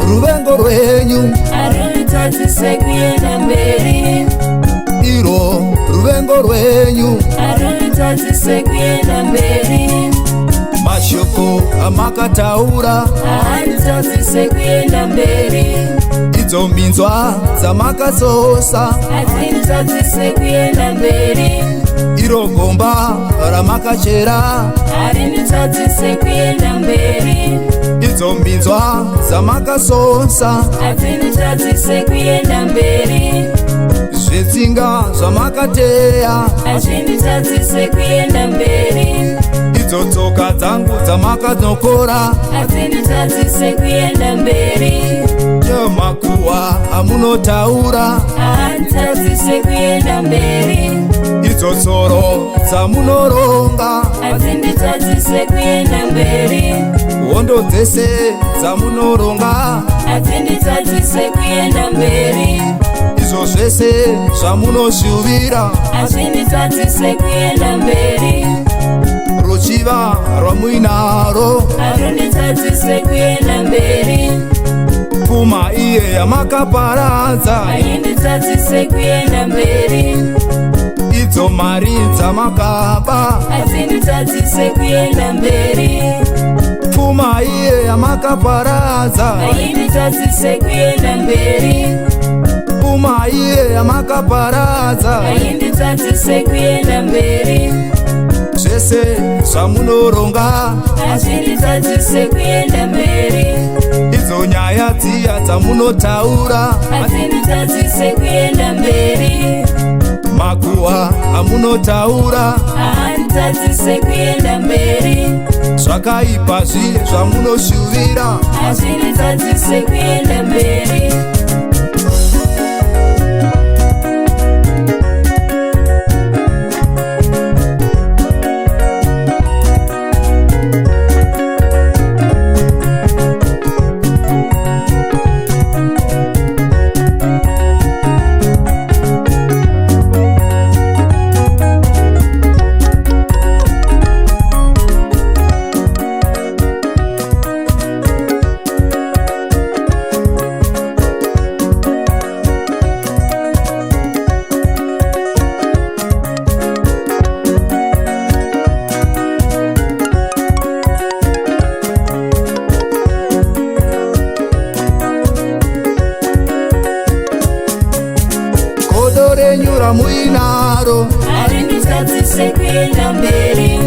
Ruvengo rwenyu arunitadzise kuenda mberi. Iro ruvengo rwenyu arunitadzise kuenda mberi. Mashoko amakataura haanitadzise kuenda mberi. Idzo minzwa dzamakatsosa hatinitadzise kuenda mberi. Iro gomba ramakachera harinitadzise kuenda mberi. Idzo minzwa dzamakasonsa hatinitadzise kuenda mberi. Zvetsinga zvamakateya hatinitadzise kuenda mberi. Idzo tsoka dzangu dzamakadnokora hatinitadzise kuenda mberi. Makuwa amunotaura haanitadzise kuenda mberi. Idzo tsoro dzamunoronga hatinitadzise kuenda mberi. Hondo dzese dzamunoronga hatinitadzise kuenda mberi. Izvo zvese zvamunoshuvira hatinitadzise kuenda mberi. Ruchiva rwamuinaro harunitadzise kuenda mberi. Pfuma iye yamakaparadza hainditadzise kuenda mberi. Idzo mari dzamakaba hatinitadzise kuenda mberi. Pfuma iye yamakaparadza hainditadzise kuenda mberi. Pfuma iye yamakaparadza hainditadzise kuenda mberi. Zvese zvamunoronga hatinitadzise kuenda mberi. Idzo nyaya dziya dzamunotaura hatinitadzise kuenda mberi. Makuwa amunotaura haanitadzise kuenda mberi. Zvakaipa zviye zvamunoshuvira hatinitadzise kuenda mberi. Renyu muinaro harinitadzise kuenda mberi.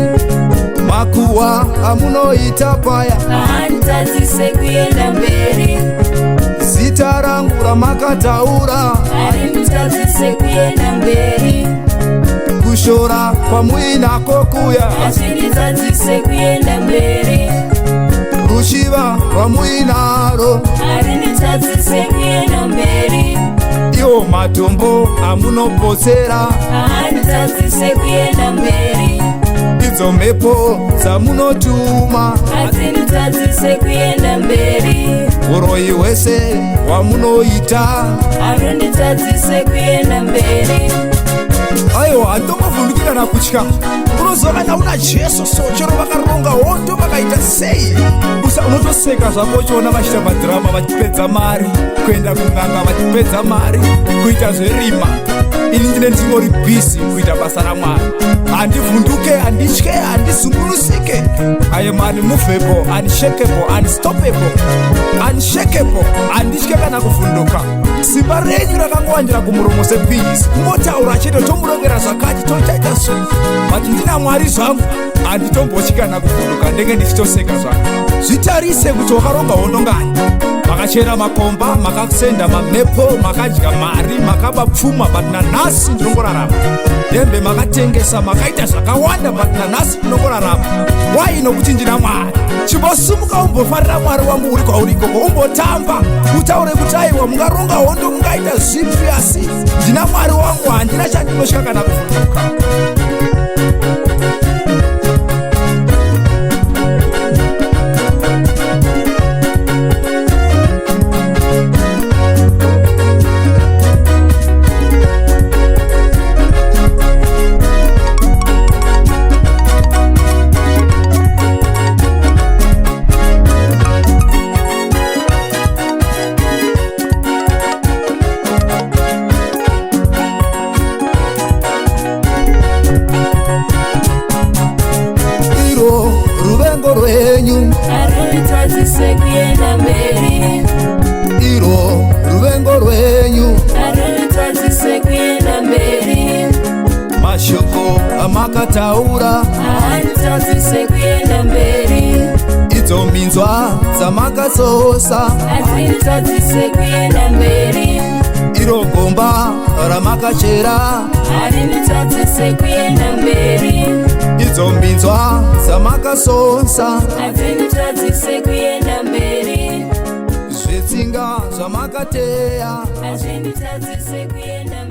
Makuwa amunoita paya haanitadzise kuenda mberi. Zita rangu ramakataura harinitadzise kuenda mberi. Kushora kwamuinako kuya hatinitadzise kuenda mberi. Rushiva rwamuinaro harinitadzise kuenda mberi. Iwo matombo amunopotsera haanitadzise kuenda mberi. Idzo mhepo dzamunotuma hatinitadzise kuenda mberi. Uroyi hwese hwamunoita harunitadzise kuenda mberi. Aiwa, handomavhundukirana kutya. Unozovana una Jesu so chero vakaronga hondo vakaita sei. Unotoseka zvako uchiona vachita madhirama vachipedza mari, kuenda kunganga vachipedza mari, kuita zverima. Ini ndine ndingori bhizi kuita basa raMwari. Handivhunduke, handitye, handizungunusike. I am unmovable, unshakable, unstoppable, unshakable. Handitye kana kuvhunduka. Simba renyu rakangowandira kumuromo sepinzi. Kungotaura chete tomurongera zvakati tochaita zvinhu. But ndina Mwari zvangu handitombotya kuvhunduka ndenge ndichitoseka zvangu. Zvitarise kuti wakaronga hondo ngani. Makachera makomba, makasenda mamhepo, makadya mari, makaba pfuma, but nanhasi ndinongorarama. Hembe makatengesa, makaita zvakawanda, but nanhasi ndinongorarama. Why? Nokuti ndina Mwari. Chimbosumuka umbofarira Mwari wangu uri kwauriko, umbotamba utaure kuti aiwa mungaronga hondo mungaita zvipi, asi ndina Mwari wangu, handina chandinotya kana kuvhunduka. ruvengo rwenyu arunditadzise kuenda mberi, iro ruvengo rwenyu arunditadzise kuenda mberi, mashoko amakataura handitadzise kuenda mberi, idzo minzwa dzamakatsosa hadzinditadzise kuenda mberi, iro gomba ramakachera handitadzise kuenda mberi, idzo minzwa dzamakasonsa hadzinditadzise kuenda mberi, zvetsinga zvamakateya hazvinditadzise kuenda